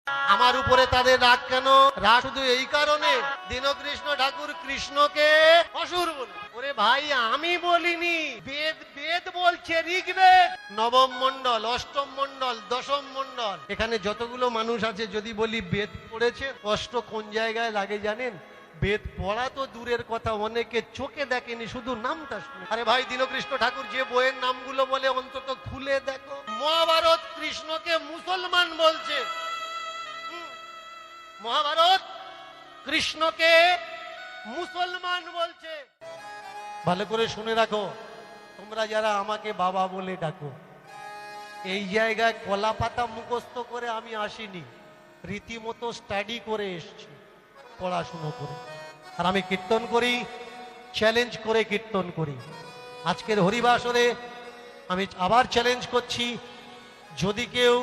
আমার উপরে তাদের রাগ কেন? রাগ শুধু এই কারণে, দীনকৃষ্ণ ঠাকুর কৃষ্ণকে অসুর বলে। ওরে ভাই, আমি বলিনি, বেদ বেদ বলছে, ঋগ্বেদ নবম মন্ডল, অষ্টম মন্ডল, দশম মন্ডল। এখানে যতগুলো মানুষ আছে যদি বলি বেদ পড়েছে, কষ্ট কোন জায়গায় লাগে জানেন? বেদ পড়া তো দূরের কথা, অনেকে চোখে দেখেনি, শুধু নামটা শুনে। আরে ভাই, দীনকৃষ্ণ ঠাকুর যে বইয়ের নামগুলো বলে অন্তত খুলে দেখো। মহাভারত কৃষ্ণকে মুসলমান বলছে, মহাভারত কৃষ্ণকে মুসলমান বলছে। ভালো করে শুনে রাখো, তোমরা যারা আমাকে বাবা বলে ডাকো, এই জায়গায় কলা পাতা মুখস্থ করে আমি আসিনি, রীতিমতো স্টাডি করে এসেছি, পড়াশুনো করে। আর আমি কীর্তন করি, চ্যালেঞ্জ করে কীর্তন করি। আজকের হরিবাসরে আমি আবার চ্যালেঞ্জ করছি, যদি কেউ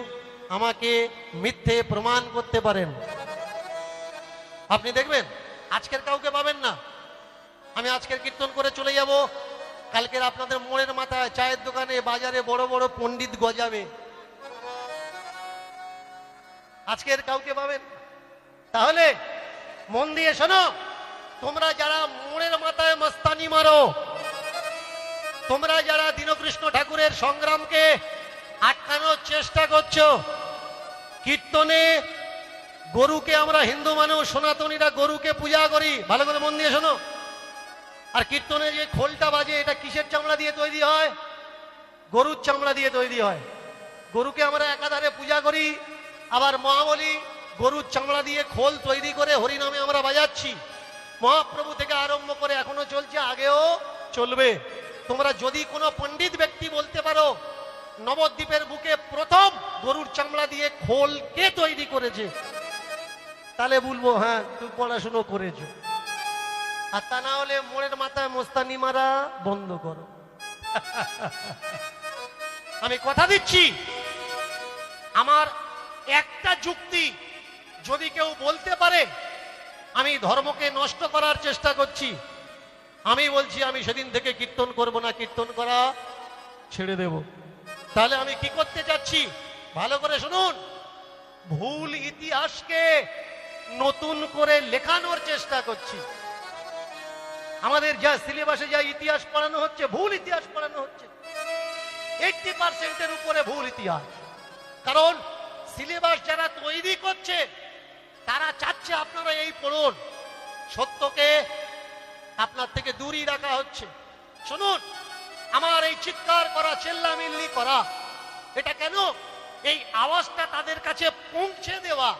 আমাকে মিথ্যে প্রমাণ করতে পারেন, আপনি দেখবেন আজকের কাউকে পাবেন না। আমি আজকের কীর্তন করে চলে যাব, কালকের আপনাদের মোড়ের মাথায় চায়ের দোকানে বাজারে বড় বড় পণ্ডিত গজাবে, আজকের কাউকে পাবেন। তাহলে মন দিয়ে শোনো, তোমরা যারা মোড়ের মাথায় মস্তানি মারো, তোমরা যারা দীনকৃষ্ণ ঠাকুরের সংগ্রামকে আটকানোর চেষ্টা করছো, কীর্তনে গরুকে, আমরা হিন্দু মানুষ সনাতনীরা গরুকে পূজা করি, ভালো করে মন দিয়ে শোনো। আর কীর্তনে যে খোলটা বাজে, এটা কিসের চামড়া দিয়ে তৈরি হয়? গরুর চামড়া দিয়ে তৈরি হয়। গরুকে আমরা একাধারে পূজা করি, আবার মহাবলী গরুর চামড়া দিয়ে খোল তৈরি করে হরিনামে আমরা বাজাচ্ছি। মহাপ্রভু থেকে আরম্ভ করে এখনো চলছে, আগেও চলবে। তোমরা যদি কোনো পণ্ডিত ব্যক্তি বলতে পারো নবদ্বীপের বুকে প্রথম গরুর চামড়া দিয়ে খোল কে তৈরি করেছে, তাহলে বলবো হ্যাঁ, তুই পড়াশুনো করেছো। আর তা না হলে মোড়ের মাথায় মোস্তানি মারা বন্ধ করো। আমি কথা দিচ্ছি, আমার একটা যুক্তি যদি কেউ বলতে পারে আমি ধর্মকে নষ্ট করার চেষ্টা করছি, আমি বলছি আমি সেদিন থেকে কীর্তন করব না, কীর্তন করা ছেড়ে দেব। তাহলে আমি কি করতে চাচ্ছি ভালো করে শুনুন, ভুল ইতিহাসকে নতুন করে লেখানোর চেষ্টা করছি। আমাদের যা সিলেবাসে যা ইতিহাস পড়ানো হচ্ছে, ভুল ইতিহাস পড়ানো হচ্ছে, 80% উপরে ভুল ইতিহাস। কারণ সিলেবাস যারা তৈরি করছে তারা চাচ্ছে আপনারা এই পড়ুন, সত্যকে আপনার থেকে দূরই রাখা হচ্ছে। শুনুন, আমার এই চিৎকার করা, চেল্লামিল্লি করা, এটা কেন? এই আওয়াজটা তাদের কাছে পৌঁছে দেওয়া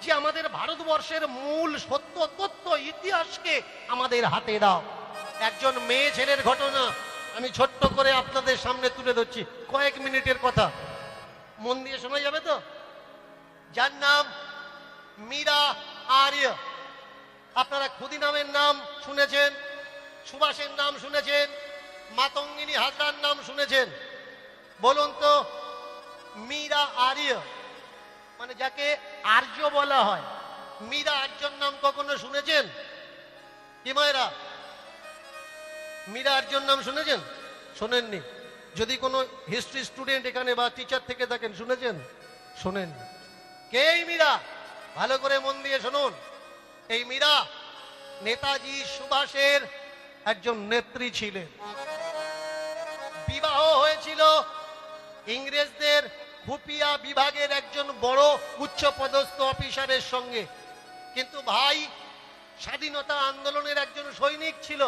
যে আমাদের ভারতবর্ষের মূল সত্য তথ্য ইতিহাসকে আমাদের হাতে দাও। একজন মেয়ে ছেলের ঘটনা আমি ছোট্ট করে আপনাদের সামনে তুলে ধরছি, কয়েক মিনিটের কথা, মন দিয়ে শোনা যাবে তো? যার নাম মীরা আর্য। আপনারা ক্ষুদিরামের নাম শুনেছেন, সুভাষের নাম শুনেছেন, মাতঙ্গিনী হাজরার নাম শুনেছেন। বলুন তো, মীরা আর্য মানে যাকে আর্য বলা হয়, মীরা আর্যর নাম কখনো শুনেছেন কি মায়েরা? মীরা আর্যর নাম শুনেছেন? শোনেননি? যদি কোনো হিস্ট্রি স্টুডেন্ট এখানে বা টিচার থেকে থাকেন, শুনেছেন? শোনেন? কে এই মীরা? ভালো করে মন দিয়ে শুনুন। এই মীরা নেতাজি সুভাষের একজন নেত্রী ছিলেন। বিবাহ হয়েছিল ইংরেজদের খুপিয়া বিভাগের একজন বড় উচ্চপদস্থ অফিসারের সঙ্গে। কিন্তু ভাই স্বাধীনতা আন্দোলনের একজন সৈনিক ছিল।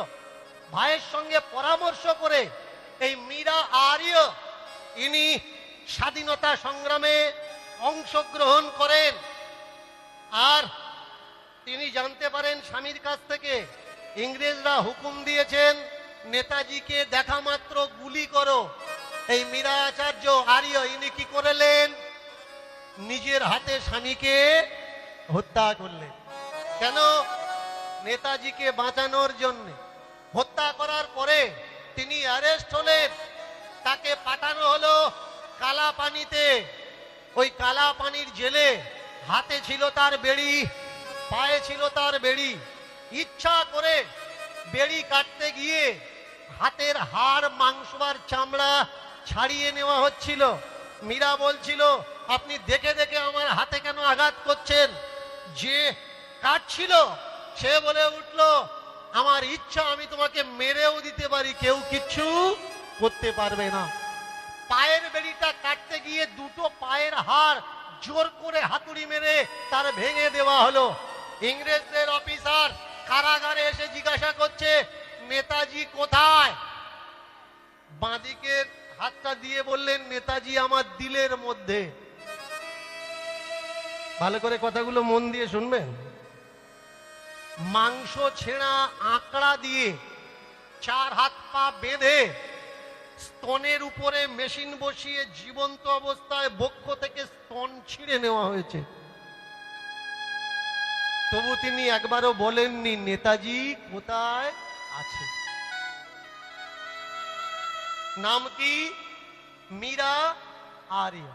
ভাইয়ের সঙ্গে পরামর্শ করে এই মীরা আর্য ইনি স্বাধীনতা সংগ্রামে অংশগ্রহণ করেন। আর তিনি জানতে পারেন স্বামীর কাছ থেকে ইংরেজরা হুকুম দিয়েছেন নেতাজিকে দেখা মাত্র গুলি করো। এই মীরা আচার্য আর্য ইনি কি করলেন? নিজের হাতে স্বামীকে হত্যা করলেন। কেন? নেতাজিকে বাঁচানোর জন্য। হত্যা করার পরে তিনি অ্যারেস্ট হলেন, তাকে পাঠানো হলো কালা পানিতে। ওই কালা পানির জেলে হাতে ছিল তার বেড়ি, পায়ে ছিল তার বেড়ি। ইচ্ছা করে বেড়ি কাটতে গিয়ে হাতের হাড়, মাংস আর চামড়া ছাড়িয়ে নেওয়া হচ্ছিল। মীরা বলছিল আপনি দেখে দেখে আমার হাতে কেন আঘাত করছেন? যে কাটছিল সে বলে উঠল, আমার ইচ্ছা আমি তোমাকে মেরেও দিতে পারি, কেউ কিচ্ছু করতে পারবে না। পায়ের বেড়িটা কাটতে গিয়ে দুটো পায়ের হাড় জোর করে হাতুড়ি মেরে তার ভেঙে দেওয়া হলো। ইংরেজদের অফিসার কারাগারে এসে জিজ্ঞাসা করছে, নেতাজি কোথায়? বাঁদিকের হাতটা দিয়ে বললেন, নেতাজি আমার দিলের মধ্যে। ভালো করে কথাগুলো মন দিয়ে শুনবেন। মাংস ছেঁড়া আঁকড়া দিয়ে 4 হাত পা বেঁধে স্তনের উপরে মেশিন বসিয়ে জীবন্ত অবস্থায় বক্ষ থেকে স্তন ছিঁড়ে নেওয়া হয়েছে। তবু তিনি একবারও বলেননি নেতাজি কোথায় আছে। নাম কি? মীরা আরিয়া।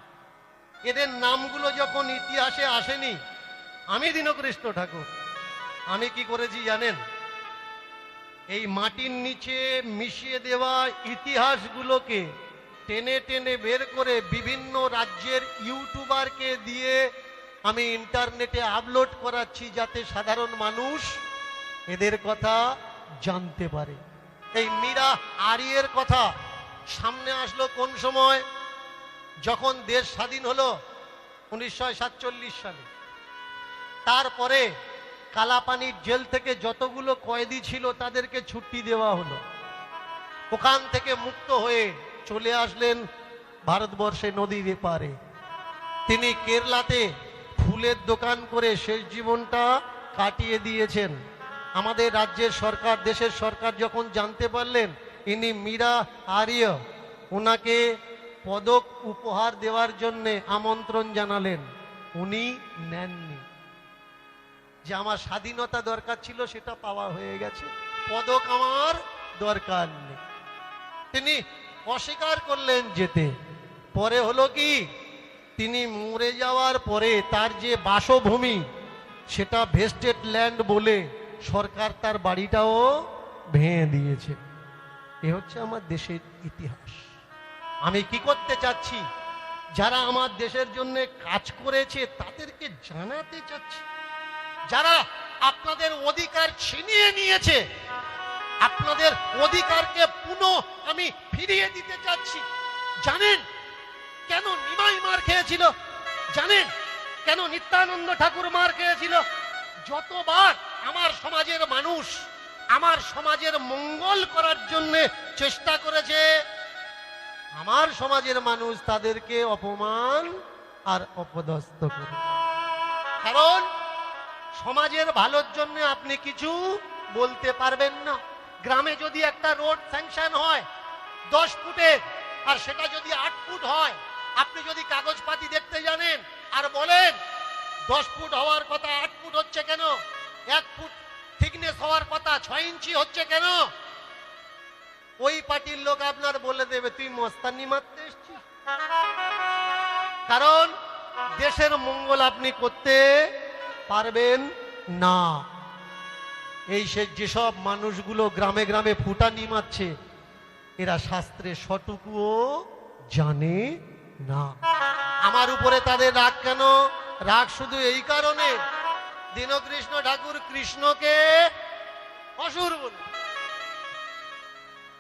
এদের নামগুলো যখন ইতিহাসে আসেনি, আমি দীনকৃষ্ণ ঠাকুর আমি কি করেছি জানেন? এই মাটির নিচে মিশিয়ে দেওয়া ইতিহাসগুলোকে টেনে টেনে বের করে বিভিন্ন রাজ্যের ইউটিউবারকে দিয়ে আমি ইন্টারনেটে আপলোড করাচ্ছি, যাতে সাধারণ মানুষ এদের কথা জানতে পারে। এই মীরা আরিয়ের কথা সামনে আসলো কোন সময়? যখন দেশ স্বাধীন হলো 1947 সালে। তারপরে কালাপানির জেল থেকে যতগুলো কয়েদি ছিল তাদেরকে ছুটি দেওয়া হলো। ওখান থেকে মুক্ত হয়ে চলে আসলেন ভারতবর্ষে নদীর এপারে। তিনি কেরলাতে ফুলের দোকান করে শেষ জীবনটা কাটিয়ে দিয়েছেন। আমাদের রাজ্যের সরকার, দেশের সরকার যখন জানতে পারলেন ইনি মীরা আরিয়া, ওনাকে পদক উপহার দেওয়ার জন্য আমন্ত্রণ জানালেন। উনি নেননি। যে আমার স্বাধীনতা দরকার ছিল সেটা পাওয়া হয়ে গেছে, পদক আমার দরকার নেই। তিনি অস্বীকার করলেন যেতে। পরে হলো কি, তিনি মরে যাওয়ার পরে তার যে বাসভূমি সেটা ভেস্টেড ল্যান্ড বলে সরকার তার বাড়িটাও ভেঙে দিয়েছে। এ হচ্ছে আমার দেশের ইতিহাস। আমি কি করতে চাচ্ছি, যারা আমার দেশের জন্য কাজ করেছে তাদেরকে জানাতে চাচ্ছি। যারা আপনাদের অধিকার ছিনিয়ে নিয়েছে, আপনাদের অধিকারকে পুনঃ আমি ফিরিয়ে দিতে চাচ্ছি। জানেন কেন নিমাই মার খেয়েছিল? জানেন কেন নিত্যানন্দ ঠাকুর মার খেয়েছিল? যতবার আমার সমাজের মানুষ আমার সমাজের মঙ্গল করার জন্য চেষ্টা করেছে, আমার সমাজের মানুষ তাদেরকে অপমান আর অপদস্থ করে। কারণ সমাজের ভালোর জন্য আপনি কিছু বলতে পারবেন না। গ্রামে যদি একটা রোড স্যাংশন হয় 10 ফুটের, আর সেটা যদি 8 ফুট হয়, আপনি যদি কাগজপাতি দেখতে জানেন আর বলেন 10 ফুট হওয়ার কথা 8 ফুট হচ্ছে কেন, 1 ফুট থিকনেস হওয়ার কথা 6 ইঞ্চি হচ্ছে কেন, ওই পার্টির লোক আপনার বলে দেবে তুই মস্তানি মারতে এসেছিস। কারণ দেশের মঙ্গল আপনি করতে পারবেন না। এই যেসব মানুষগুলো গ্রামে গ্রামে ফুটানি মারছে, এরা শাস্ত্রের সটুকুও জানে না। আমার উপরে তাদের রাগ কেন? রাগ শুধু এই কারণে, দীনকৃষ্ণ ঠাকুর কৃষ্ণকে অসুর বলে।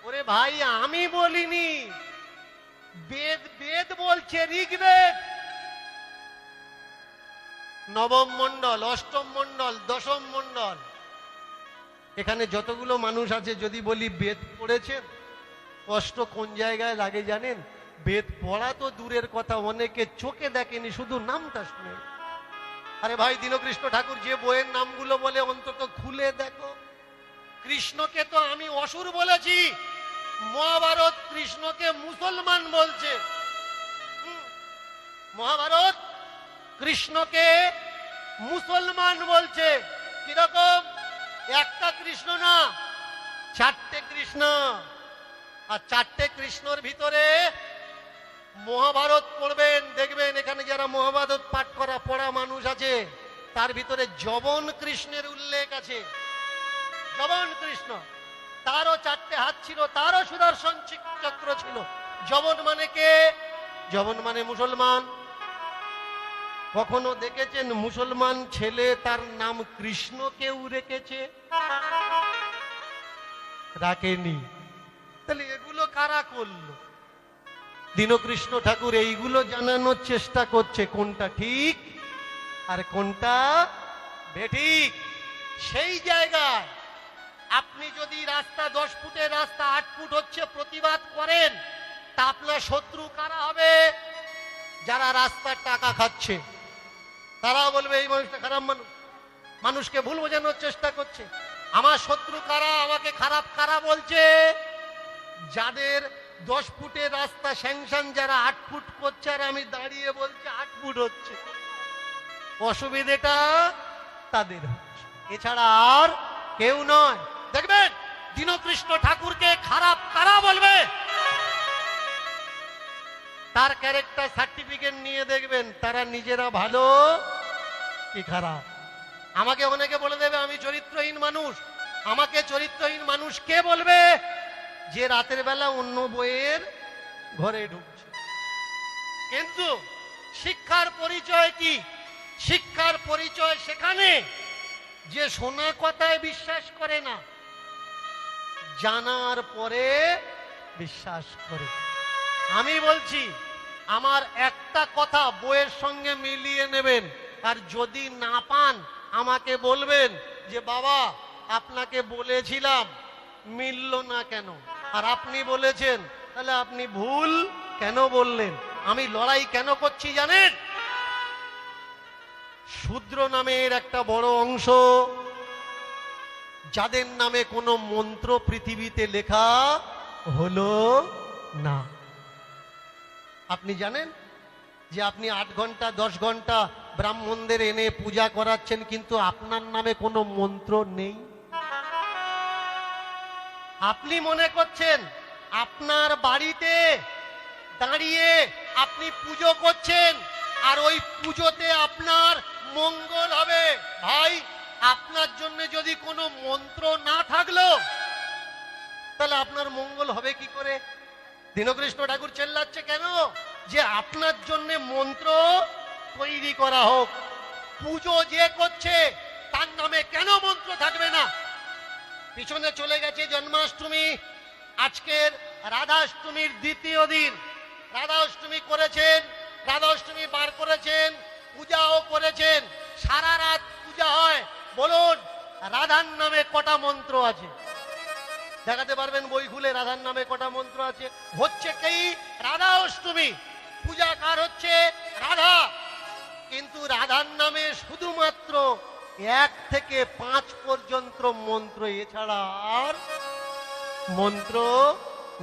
ওরে ভাই, আমি বলিনি, বেদ বেদ বলছে, ঋগ্বেদ। নবম মণ্ডল, অষ্টম মণ্ডল, দশম মণ্ডল, এখানে যতগুলো মানুষ আছে যদি বলি বেদ পড়েছেন, কষ্ট কোন জায়গায় লাগে জানেন? বেদ পড়া তো দূরের কথা, অনেকে চোখে দেখেনি, শুধু নামটা শুনে। আরে ভাই, দীনকৃষ্ণ ঠাকুর যে বইয়ের নামগুলো বলে অন্তত খুলে দেখো। কৃষ্ণকে তো আমি অসুর বলেছি, মহাভারত কৃষ্ণকে মুসলমান বলছে। মহাভারত কৃষ্ণকে মুসলমান বলছে। কিরকম? একটা কৃষ্ণ না, 4টে কৃষ্ণ। আর 4টে কৃষ্ণর ভিতরে মহাভারত পড়বেন, দেখবেন এখানে যারা মহাভারত পাঠ করা পড়া মানুষ আছে তার ভিতরে যবন কৃষ্ণের উল্লেখ আছে। যবন কৃষ্ণ, তারও 4টে হাত ছিল, তারও সুদর্শন চক্র ছিল। যবন মানে কে? যবন মানে মুসলমান। কখনো দেখেছেন মুসলমান ছেলে তার নাম কৃষ্ণ কেউ রেখেছে? রাখেনি। তাহলে এগুলো কারা করলো? দীনকৃষ্ণ ঠাকুর এইগুলো জানানোর চেষ্টা করছে কোনটা ঠিক আর কোনটা বেঠিক। সেই জায়গায় আপনি যদি রাস্তা 10 ফুটের রাস্তা 8 ফুট হচ্ছে প্রতিবাদ করেন, তা আপনার শত্রু কারা হবে? যারা রাস্তার টাকা খাচ্ছে, তারা বলবে এই মানুষটা খারাপ মানুষ, মানুষকে ভুল বোঝানোর চেষ্টা করছে। আমার শত্রু কারা, আমাকে খারাপ কারা বলছে? যাদের 10 ফুটের রাস্তা স্যাংশন, যারা 8 ফুট করছে আর আমি দাঁড়িয়ে বলছি 8 ফুট হচ্ছে, অসুবিধেটা তাদের হচ্ছে, এছাড়া আর কেউ নয়। দেখবেন দীনকৃষ্ণ ঠাকুরকে খারাপ কারা বলবে? তার ক্যারেক্টার সার্টিফিকেট নিয়ে দেখবেন তারা নিজেরা ভালো কি খারাপ। আমাকে অনেকে বলে দেবে আমি চরিত্রহীন মানুষ। আমাকে চরিত্রহীন মানুষ কে বলবে? যে রাতের বেলা অন্য বইয়ের ঘরে ঢুকছে। কিন্তু শিক্ষার পরিচয় কি? শিক্ষার পরিচয় সেখানে যে শোনা কথায় বিশ্বাস করে না, জানার পরে বিশ্বাস করে। আমি বলছি আমার একটা কথা বইয়ের সঙ্গে মিলিয়ে নেবেন, আর যদি না পান আমাকে বলবেন যে বাবা আপনাকে বলেছিলাম মিলল না কেন, আর আপনি বলেছেন, তাহলে আপনি ভুল কেন বললেন। আমি লড়াই কেন করছি জানেন? শূদ্র নামের একটা বড় অংশ, যাদের নামে কোনো মন্ত্র পৃথিবীতে লেখা হলো না। আপনি জানেন যে আপনি 8 ঘন্টা 10 ঘন্টা ব্রাহ্মণদের এনে পূজা করাচ্ছেন, কিন্তু আপনার নামে কোনো মন্ত্র নেই। আপনি মনে করছেন আপনার বাড়িতে দাঁড়িয়ে আপনি পুজো করছেন আর ওই পুজোতে আপনার মঙ্গল হবে। ভাই, আপনার জন্য যদি কোনো মন্ত্র না থাকলো তাহলে আপনার মঙ্গল হবে কি করে? দীনকৃষ্ণ ঠাকুর চেল্লাচ্ছে কেন? যে আপনার জন্য মন্ত্র তৈরি করা হোক। পুজো যে করছে তার নামে কেন মন্ত্র থাকবে না? পিছনে চলে গেছে জন্মাষ্টমী, আজকের রাধাষ্টমীর দ্বিতীয় দিন। রাধাষ্টমী করেছেন, রাধাষ্টমী বার করেছেন, পূজাও করেছেন, সারা রাত পূজা হয়। বলুন রাধার নামে কটা মন্ত্র আছে? দেখাতে পারবেন বই খুলে রাধার নামে কটা মন্ত্র আছে? হচ্ছে কি রাধা অষ্টমী, পূজা কার হচ্ছে? রাধা। কিন্তু রাধার নামে শুধুমাত্র 1 থেকে 5 পর্যন্ত মন্ত্র, এছাড়া আর মন্ত্র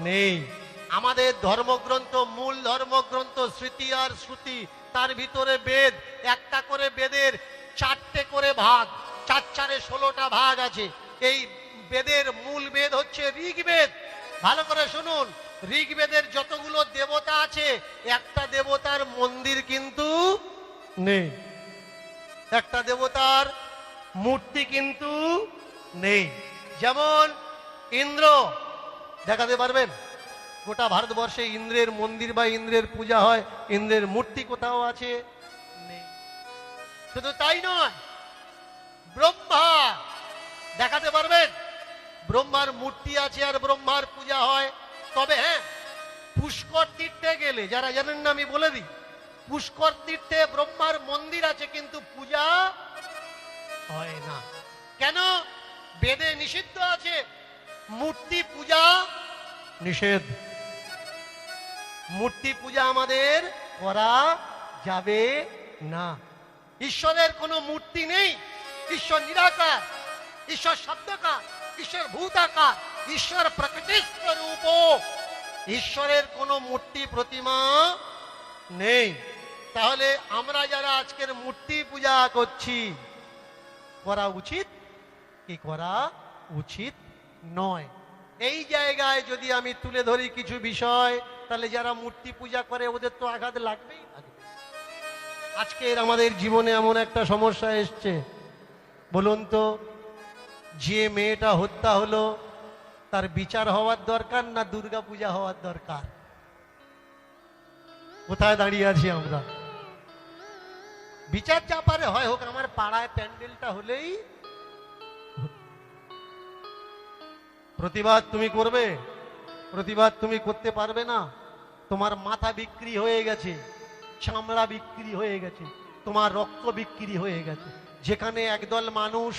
নেই। আমাদের ধর্মগ্রন্থ, মূল ধর্মগ্রন্থ স্মৃতি আর শ্রুতি, তার ভিতরে বেদ, একটা করে বেদের 4টে করে ভাগ, 4 4 16টা ভাগ আছে। এই বেদের মূল বেদ হচ্ছে ঋগ্বেদ। ভালো করে শুনুন, ঋগ্বেদের যতগুলো দেবতা আছে, একটা দেবতার মন্দির কিন্তু নেই, একটা দেবতার মূর্তি কিন্তু নেই। যেমন ইন্দ্র, দেখাতে পারবেন? গোটা ভারতবর্ষে ইন্দ্রের মন্দির বা ইন্দ্রের পূজা হয়, ইন্দ্রের মূর্তি কোথাও আছে? নেই। শুধু তাই নয়, ব্রহ্মা, দেখাতে পারবেন? ব্রহ্মার মূর্তি আছে আর ব্রহ্মার পূজা হয়। তবে হ্যাঁ, পুষ্কর তীর্থে গেলে, যারা জানেন না আমি বলে দিই, পুষ্কর তীর্থে ব্রহ্মার মন্দির আছে কিন্তু পূজা হয় না। কেন? বেদে নিষিদ্ধ আছে, মূর্তি পূজা নিষেধ। মূর্তি পূজা আমাদের করা যাবে না। ঈশ্বরের কোনো মূর্তি নেই, ঈশ্বর নিরাকার, ঈশ্বর শব্দকার, ঈশ্বর ভূতাকার, ঈশ্বর প্রকৃতিস্থ রূপ। ঈশ্বরের কোনো মূর্তি প্রতিমা নেই। তাহলে আমরা যারা আজকের মূর্তি পূজা করছি, করা উচিত কি করা উচিত নয়, এই জায়গায় যদি আমি তুলে ধরি কিছু বিষয়, তাহলে যারা মূর্তি পূজা করে ওদের তো আঘাত লাগবেই লাগবে। আজকের আমাদের জীবনে এমন একটা সমস্যা এসছে, বলুন তো, যে মেয়েটা হত্যা হলো তার বিচার হওয়ার দরকার না দুর্গা পূজা হওয়ার দরকার? কোথায় দাঁড়িয়ে আছি আমরা? বিচার যা পারে হয় হোক, আমার পাড়ায় প্যান্ডেলটা হলেই। প্রতিবাদ তুমি করবে? প্রতিবাদ তুমি করতে পারবে না। তোমার মাথা বিক্রি হয়ে গেছে, চামড়া বিক্রি হয়ে গেছে, তোমার রক্ত বিক্রি হয়ে গেছে। যেখানে একদল মানুষ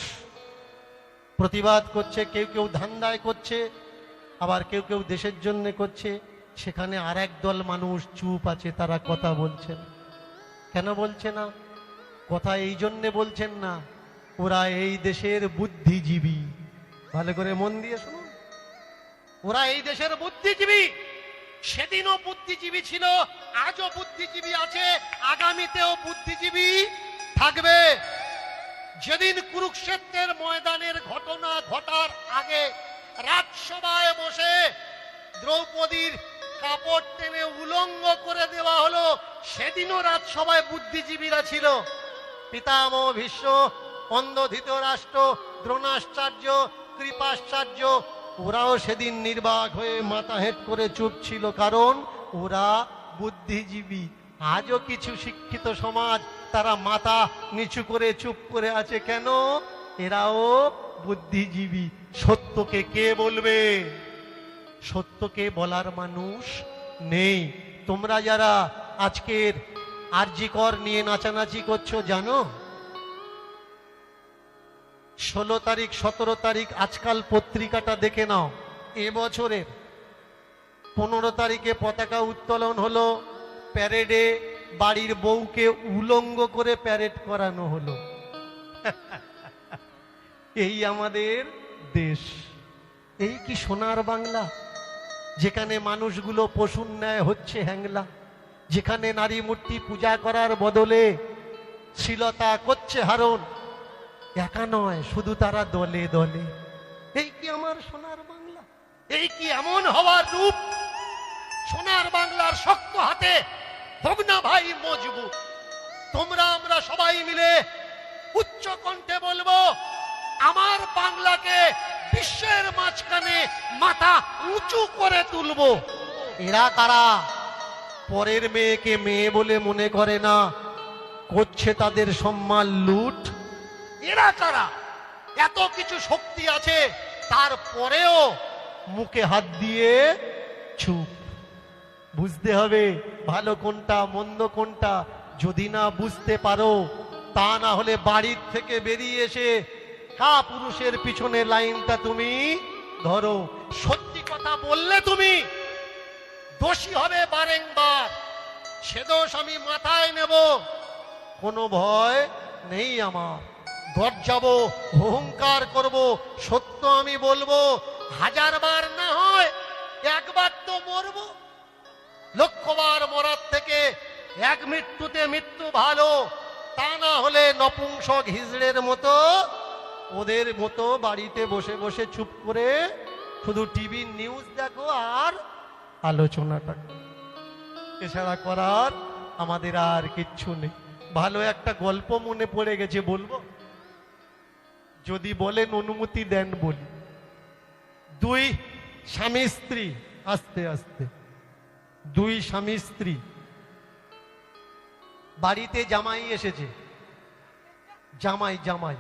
প্রতিবাদ করছে, কেউ কেউ ধান্দায় করছে, আবার কেউ কেউ দেশের জন্য করছে, সেখানে আর একদল মানুষ চুপ আছে, তারা কথা বলছেন। কেন বলছে না? কথা এই জন্যে বলছেন না, ওরা এই দেশের বুদ্ধিজীবী। ভালো করে মন দিয়ে শুনুন, ওরা এই দেশের বুদ্ধিজীবী। সেদিনও বুদ্ধিজীবী ছিল, আজও বুদ্ধিজীবী আছে, আগামীতেও বুদ্ধিজীবী থাকবে। যেদিন কুরুক্ষেত্রের ময়দানের ঘটনা ঘটার আগে রাজসভায় বসে দ্রৌপদীর কাপড় টেনে উলঙ্গ করে দেওয়া হলো, সেদিনও রাজসভায় বুদ্ধিজীবীরা ছিল। পিতামহ ভীষ্ম, অন্ধ ধৃতরাষ্ট্র, দ্রোণাচার্য, কৃপাচার্য, ওরাও সেদিন নির্বাক হয়ে মাথা হেঁট করে চুপ ছিল, কারণ ওরা বুদ্ধিজীবী। আজও কিছু শিক্ষিত সমাজ তারা মাথা নিচু করে চুপ করে আছে। কেন? এরাও বুদ্ধিজীবী। সত্যকে কে বলবে? সত্যকে বলার মানুষ নেই। তোমরা যারা আজকের আরজিকর নিয়ে নাচানাচি করছো, জানো 16 তারিখ 17 তারিখ আজকাল পত্রিকাটা দেখে নাও, এবছরের 15 তারিখে পতাকা উত্তোলন হলো, প্যারেডে বাড়ির বউকে উলঙ্গ করে প্যারেড করানো হলো। এই আমাদের দেশ, এই কি সোনার বাংলা? যেখানে মানুষগুলো পশুর ন্যায় হচ্ছে হ্যাংলা, যেখানে নারী মূর্তি পূজা করার বদলে শ্লীলতা করছে হারণ। একা নয়, শুধু তারা দলে দলে। এই কি আমার সোনার বাংলা? এই কি এমন হওয়ার রূপ? সোনার বাংলার শক্ত হাতে হোক না ভাই মজবুত। তোমরা আমরা সবাই মিলে উচ্চ কণ্ঠে বলবো, আমার বাংলাকে বিশ্বের মাঝখানে মাথা উঁচু করে তুলবো। এরা কারা? পরের মেয়েকে মেয়ে বলে মনে করে না, করছে তাদের সম্মান লুট। এরা কারা? এত কিছু শক্তি আছে, তারপরেও মুখে হাত দিয়ে চুপ। বুঝতে হবে ভালো কোনটা মন্দ কোনটা। যদি না বুঝতে পারো, তা না হলে বাড়ির থেকে বেরিয়ে এসে পুরুষের পিছনে লাইনটা তুমি ধরো। সত্যি কথা বললে তুমি দোষী হবে বারংবার, সে দোষ আমি মাথায় নেব, কোনো ভয় নেই আমার। গর্জাবো, অহংকার করব, সত্য আমি বলবো। 1000 বার না হয় একবার তো মরবো। 1,00,000 বার মরার থেকে এক মৃত্যুতে মৃত্যু ভালো। তা না হলে নপুংসক হিজড়ের মতো, ওদের মতো বাড়িতে বসে বসে চুপ করে শুধু টিভি নিউজ দেখো আর আলোচনাটা, এছাড়া করার আমাদের আর কিচ্ছু নেই। ভালো একটা গল্প মনে পড়ে গেছে, বলবো? যদি বলেন অনুমতি দেন বলি। 2 স্বামী স্ত্রী, আস্তে আস্তে, 2 স্বামী স্ত্রী বাড়িতে জামাই এসেছে। জামাই জামাই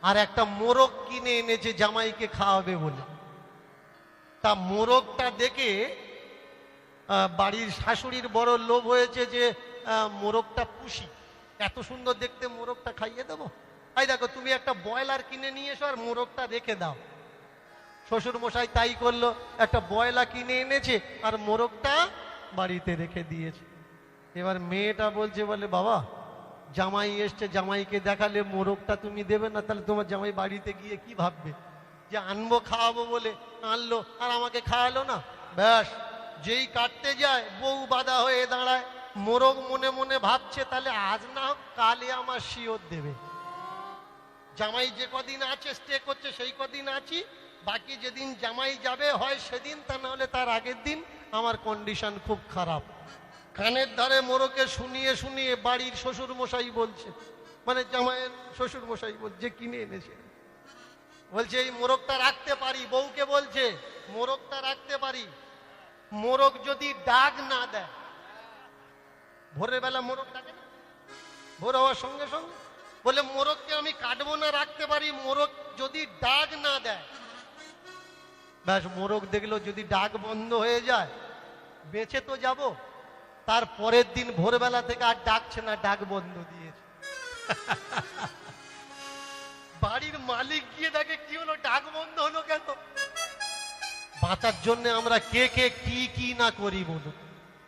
আর একটা মোরগ কিনে এনেছে জামাইকে খাওয়াবে বলে। তা মোরগটা দেখে বাড়ির শাশুড়ির বড় লোভ হয়েছে যে মোরগটা পুষি, এত সুন্দর দেখতে মোরগটা খাইয়ে দেবো। এই দেখো, তুমি একটা ব্রয়লার কিনে নিয়ে এসো আর মোরগটা রেখে দাও। শ্বশুর মশাই তাই করলো, একটা ব্রয়লার কিনে এনেছে আর মোরগটা বাড়িতে রেখে দিয়েছে। এবার মেয়েটা বলছে, বলে বাবা জামাই এসছে, জামাইকে দেখালে মোরগটা তুমি দেবে না, তাহলে তোমার জামাই বাড়িতে গিয়ে কি ভাববে? যে আনবো খাওয়াবো বলে আনলো আর আমাকে খাওয়ালো না। ব্যাস, যেই কাটতে যায় বউ বাধা হয়ে দাঁড়ায়। মোরগ মনে মনে ভাবছে, তাহলে আজ না হোক কালে আমার শিওর দেবে। জামাই যে কদিন আছে স্টে করছে সেই কদিন আছি, বাকি যেদিন জামাই যাবে হয় সেদিন, তা না হলে তার আগের দিন আমার কন্ডিশন খুব খারাপ। কানের ধারে মোরকে শুনিয়ে শুনিয়ে বাড়ির শ্বশুর মশাই বলছে, মানে জামাইয়ের শ্বশুর মশাই বলছে, কিনে এনেছে, বলছে এই মোরগটা রাখতে পারি। বউকে বলছে মোরগটা রাখতে পারি, মোরগ যদি ডাক না দেয়, ভোরের বেলা মোরগ ডাকে না, ভোর হওয়ার সঙ্গে সঙ্গে বলে মোরগকে আমি কাটবো না, রাখতে পারি, মোরগ যদি ডাক না দেয়। ব্যাস, মোরগ দেখলো যদি ডাক বন্ধ হয়ে যায় বেঁচে তো যাব। তার পরের দিন ভোরবেলা থেকে আর ডাকছে না, ডাক বন্ধ দিয়েছে। বাড়ির মালিক গিয়ে দেখে কি হলো, ডাক বন্ধ হলো কেন? বাঁচার জন্য আমরা কে কে কি কি না করি বলো।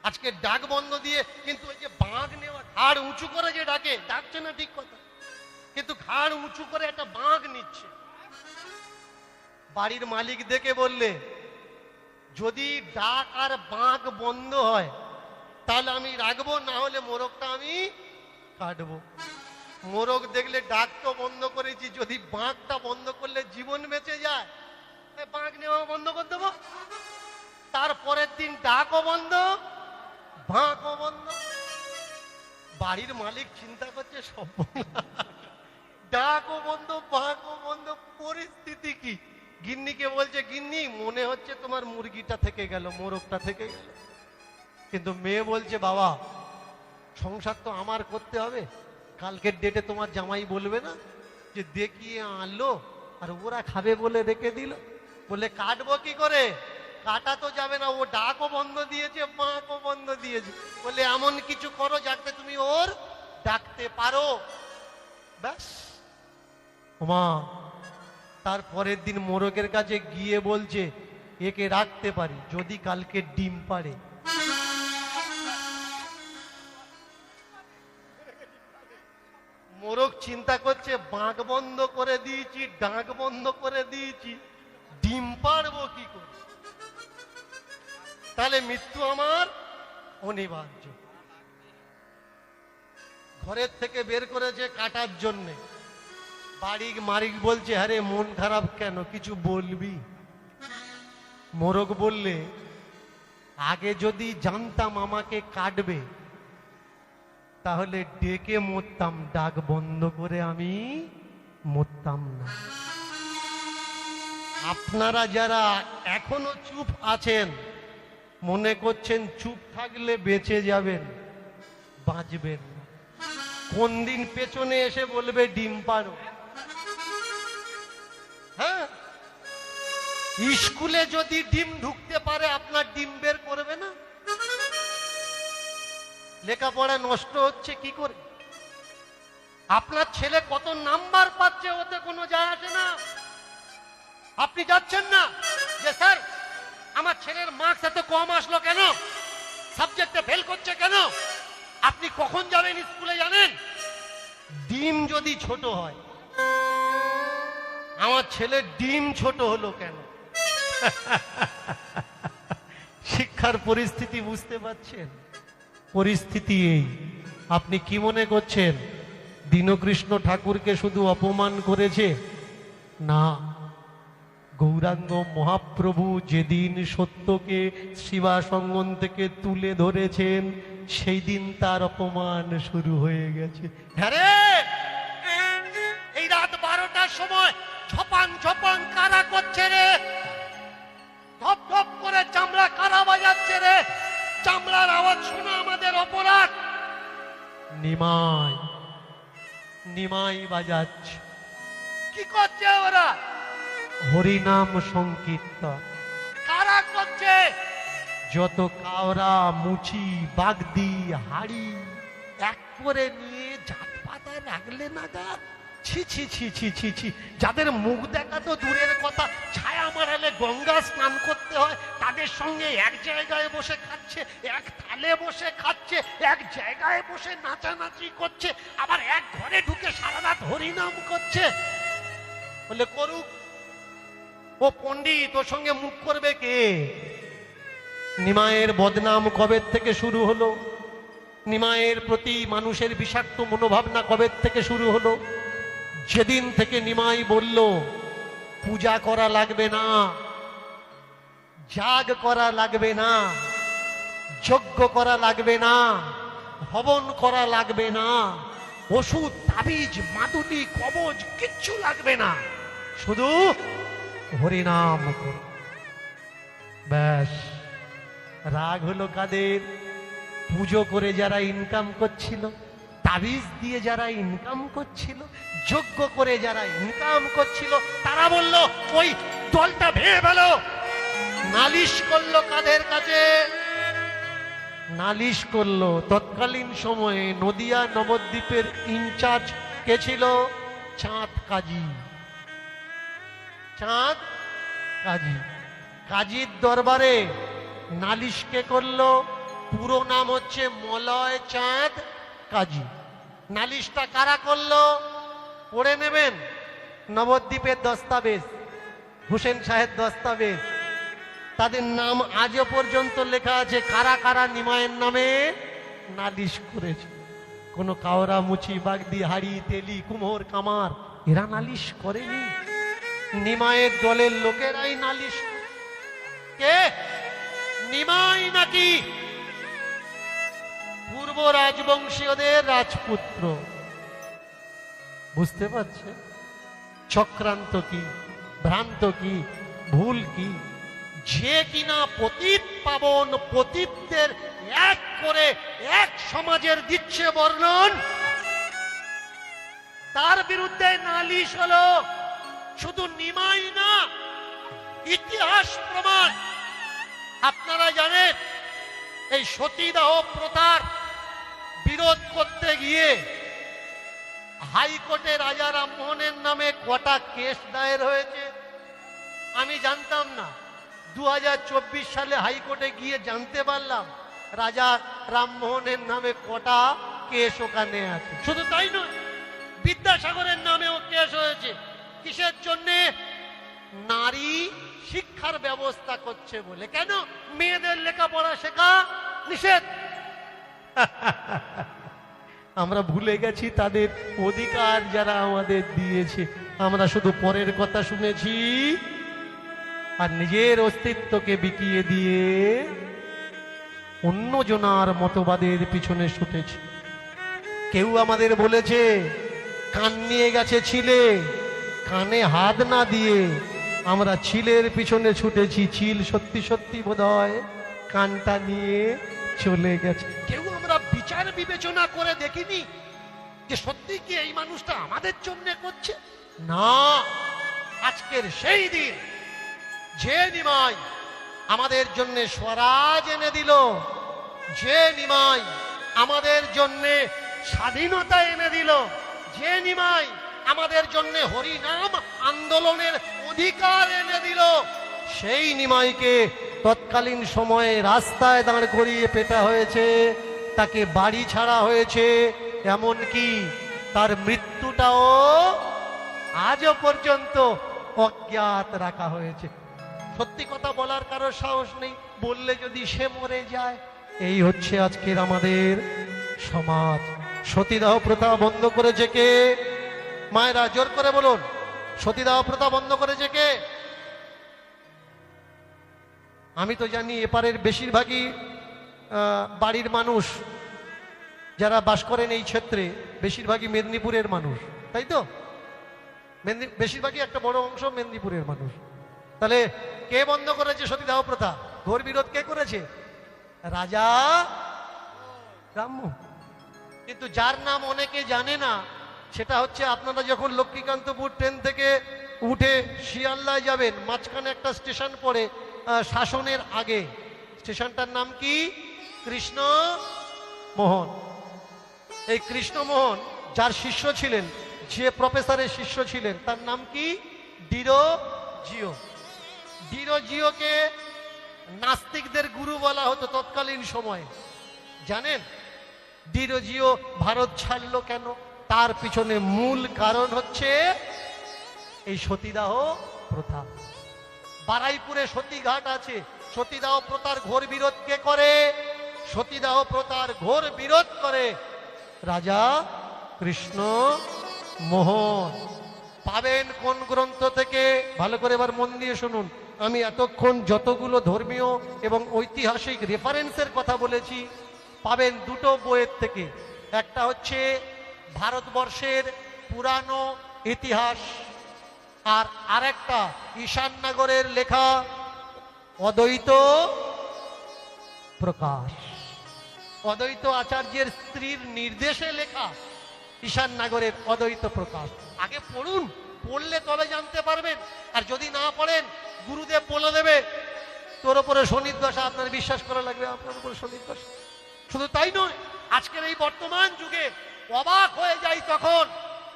আজকে ডাক বন্ধ দিয়ে, কিন্তু ওই যে বাঁক নেওয়া, ঘাড় উঁচু করে যে ডাকে, ডাকছে না ঠিক কথা, কিন্তু ঘাড় উঁচু করে একটা বাঁক নিচ্ছে। বাড়ির মালিক দেখে বললে, যদি ডাক আর বাঁক বন্ধ হয় তাহলে আমি রাখবো, না হলে মোরগটা আমি কাটবো। মোরগ দেখলে ডাক তো বন্ধ করেছি, যদি বাঁকটা বন্ধ করলে জীবন বেঁচে যায়, বাঁক নেওয়া বন্ধ করে দেবো। তারপরের দিন ডাকও বন্ধ, বাঁকও বন্ধ। বাড়ির মালিক চিন্তা করছে সব ডাকও বন্ধ, বাঁকও বন্ধ, পরিস্থিতি কি? গিন্নিকে বলছে, গিন্নি মনে হচ্ছে তোমার মুরগিটা থেকে গেল, মোরগটা থেকে গেল। কিন্তু মেয়ে বলছে, বাবা সংসার তো আমার করতে হবে, কালকের ডেটে তোমার জামাই বলবে না যে দেখিয়ে আনলো আর ওরা খাবে বলে রেখে দিল। বলে কাটবো কি করে? কাটা তো যাবে না, ও ডাকও বন্ধ দিয়েছে, বাঁকও বন্ধ দিয়েছে। বলে এমন কিছু করো যাতে তুমি ওর ডাকতে পারো। ব্যাস। ওমা, তারপরের দিন মোরগের কাছে গিয়ে বলছে, একে রাখতে পারি যদি কালকে ডিম পাড়ে। মোরগ চিন্তা করছে, বাঁক বন্ধ করে দিয়েছি, ডাক বন্ধ করে দিয়েছি, ডিম পাড়বো কি করে? তাহলে মৃত্যু আমার অনিবার্য। ঘরের থেকে বের করেছে কাটার জন্যে। বাড়ি মালিক বলছে, আরে মন খারাপ কেন, কিছু বলবি? মোরগ বললে, আগে যদি জানতাম আমাকে কাটবে তাহলে ডেকে মরতাম, ডাক বন্ধ করে আমি মরতাম না। আপনারা যারা এখনো চুপ আছেন, মনে করছেন চুপ থাকলে বেঁচে যাবেন, বাঁচবেন না। কোন দিন পেছনে এসে বলবে ডিম পাড়ো। হ্যাঁ, স্কুলে যদি ডিম ঢুকতে পারে, আপনার ডিম বের করবে না? লেখাপড়া নষ্ট হচ্ছে কি করে? আপনার ছেলে কত নাম্বার পাচ্ছে ওতে কোনো যায় আসে না। আপনি যাচ্ছেন না যে স্যার আমার ছেলের মার্কস এত কম আসলো কেন, সাবজেক্টে ফেল করছে কেন? আপনি কখন যাবেন স্কুলে জানেন? ডিম যদি ছোট হয়। আমার ছেলের ডিম ছোট হলো কেন? শিক্ষার পরিস্থিতি বুঝতে পারছেন? পরিস্থিতি এই। আপনি কি মনে করছেন দীনকৃষ্ণ ঠাকুরকে শুধু অপমান করেছে? না, গৌরাঙ্গ মহাপ্রভু যেদিন সত্যকে শিবাসঙ্গন থেকে তুলে ধরেছেন, সেই দিন তার অপমান শুরু হয়ে গেছে। হ্যাঁ, এই রাত 12টার সময় ঝপাং ঝপাং কারা করছে রে, ধপ ধপ করে চামড়া কারা বাজাচ্ছে রে, চামড়ার আওয়াজ শোনা আমাদের অপরাধ। নিমাই নিমাই বাজাচ্ছে। কি করছে ওরা? হরিনাম সংকীর্তন। কারা করছে? যত কাওরা, মুচি, বাগদি, হাড়ি এক করে নিয়ে জাত পাতা রাখলে না গা। ছি ছি ছি ছি ছি ছি। যাদের মুখ দেখা তো দূরের কথা, ছায়া মারালে গঙ্গা স্নান করতে হয়, তাদের সঙ্গে এক জায়গায় বসে খাচ্ছে, এক থালে বসে খাচ্ছে, এক জায়গায় বসে নাচানাচি করছে, আবার এক ঘরে ঢুকে সারা রাত হরিনাম করছে। বলে করুক, ও পণ্ডিত, ওর সঙ্গে মুখ করবে কে? নিমায়ের বদনাম কবে থেকে শুরু হলো? নিমায়ের প্রতি মানুষের বিষাক্ত মনোভাবনা কবে থেকে শুরু হলো? যেদিন থেকে নিমাই বলল পূজা করা লাগবে না, যাগ করা লাগবে না, যজ্ঞ করা লাগবে না, হবন করা লাগবে না, ওষুধ, তাবিজ, মাদুলি, কবজ কিচ্ছু লাগবে না, শুধু হরিনাম করো। ব্যাস। রাগ হলো কাদের? পুজো করে যারা ইনকাম করছিল তাবিজ দিয়ে যারা ইনকাম করছিল, যোগ্য করে যারা ইনকাম করছিল, তারা বলল ওই দলটা ভেঙে ফেলো। নালিশ করলো কাদের কাছে? নালিশ করলো তৎকালীন সময়ে নদিয়া নবদ্বীপের ইনচার্জ কে ছিল? চাঁদ কাজী। চাঁদ কাজী। কাজীর দরবারে নালিশ কে করলো? পুরো নাম হচ্ছে মলয় চাঁদ কাজী। নালিশটা কারা করলো? পড়ে নেবেন, নবদ্বীপের দস্তাবেজ, হুসেন সাহেব দস্তাবেজ, তাদের নাম আজও পর্যন্ত লেখা আছে কারা কারা নিমায়ের নামে নালিশ করেছে। কোন কাওরা, মুচি, বাগদি, হাড়ি, তেলি, কুমোর, কামার এরা নালিশ করেনি। নিমায়ের দলের লোকেরাই নালিশ। কে? নিমাই নাকি পূর্ব রাজবংশীয়দের রাজপুত্র। বুঝতে পারছে চক্রান্ত কি, ভ্রান্ত কি, ভুল কি? যে কিনা পতিত পাবন পতিতদের এক করে এক সমাজের দিচ্ছে বর্ণন, তার বিরুদ্ধে নালিশ হলো। শুধু নিমাই না, ইতিহাস প্রমাণ। আপনারা জানেন এই সতীদাহ প্রথার বিরোধ করতে গিয়ে হাইকোর্টে রাজা রামমোহনের নামে কটা কেস দায়ের হয়েছে আমি জানতাম না। 2024 সালে হাইকোর্টে গিয়ে জানতে পারলাম রাজা রামমোহনের নামে কটা কেস ওখানে আছে। শুধু তাই নয়, বিদ্যাসাগরের নামেও কেস হয়েছে। কিসের জন্যে? নারী শিক্ষার ব্যবস্থা করছে বলে। কেন? মেয়েদের লেখাপড়া শেখা নিষেধ। আমরা ভুলে গেছি তাদের অধিকার যারা আমাদের দিয়েছে। আমরা শুধু পরের কথা শুনেছি আর নিজের অস্তিত্বকে বিকিয়ে দিয়ে অন্য জনার মতবাদের পিছনে ছুটেছি। কেউ আমাদের বলেছে কান নিয়ে গেছে ছিলে, কানে হাত না দিয়ে আমরা চিলের পিছনে ছুটেছি। চিল সত্যি সত্যি বোধহয় কানটা নিয়ে চলে গেছে। কেউ আমরা বিচার বিবেচনা করে দেখিনি যে সত্যি কি এই মানুষটা আমাদের জন্য করছে না। আজকের সেই দিন যে নিমাই আমাদের জন্য স্বরাজ এনে দিল, যে নিমাই আমাদের জন্য স্বাধীনতা এনে দিল, যে নিমাই আমাদের জন্য হরিনাম আন্দোলনের অধিকার এনে দিল, সেই নিমাইকে তৎকালীন সময়ে রাস্তায় দাঁড় করিয়ে পেটা হয়েছে, তাকে বাড়ি ছাড়া হয়েছে, এমনকি তার মৃত্যুটাও আজও পর্যন্ত অজ্ঞাত রাখা হয়েছে। সত্যি কথা বলার কারো সাহস নেই, বললে যদি সে মরে যায়। এই হচ্ছে আজকের আমাদের সমাজ। সতীদাহ প্রথা বন্ধ করেছে কে? মায়েরা জোর করে বলুন, সতীদাহ প্রথা বন্ধ করেছে কে? আমি তো জানি এপারের বেশিরভাগই বাড়ির মানুষ যারা বাস করেন এই ক্ষেত্রে বেশিরভাগই মেদিনীপুরের মানুষ, তাই তো? বেশিরভাগই একটা বড় অংশ মেদিনীপুরের মানুষ। তাহলে কে বন্ধ করেছে সতীদাহ প্রথা? ঘোর বিরোধ কে করেছে? রাজা রামমোহন। কিন্তু যার নাম অনেকে জানে না সেটা হচ্ছে, আপনারা যখন লক্ষ্মীকান্তপুর ট্রেন থেকে উঠে শিয়ালদায় যাবেন, মাঝখানে একটা স্টেশন পড়ে শাসনের আগে, স্টেশনটার নাম কি? কৃষ্ণমোহন। এই কৃষ্ণমোহন যার শিষ্য ছিলেন, যে প্রফেসরের শিষ্য ছিলেন, তার নাম কি? ডিরোজিও। ডিরোজিওকে নাস্তিকদের গুরু বলা হতো তৎকালীন সময়ে। জানেন ডিরোজিও ভারত ছাড়লো কেন? তার পিছনে মূল কারণ হচ্ছে এই সতীদাহ প্রথা। বারাইপুরে সতীঘাট আছে। সতীদাহ প্রথার ঘোর বিরোধ কে করে? সতীদাহ প্রথার ঘোর বিরোধ করে রাজা কৃষ্ণ মোহন। পাবেন কোন গ্রন্থ থেকে? ভালো করে এবার মন দিয়ে শুনুন। আমি এতক্ষণ যতগুলো ধর্মীয় এবং ঐতিহাসিক রেফারেন্সের কথা বলেছি পাবেন দুটো বইয়ের থেকে। একটা হচ্ছে ভারতবর্ষের পুরানো ইতিহাস, আর আরেকটা ঈশাননগরের লেখা অদ্বৈত প্রকাশ। অদ্বৈত আচার্যের স্ত্রীর নির্দেশে লেখা ঈশান নাগরের অদ্বৈত প্রকাশ। আগে পড়ুন, পড়লে তবে জানতে পারবেন। আর যদি না পড়েন, গুরুদেব বলে দেবে তোর উপরে শনির দশা, আপনার বিশ্বাস করা লাগবে আপনার উপরে শনির দশা। শুধু তাই নয়, আজকের এই বর্তমান যুগে অবাক হয়ে যাই তখন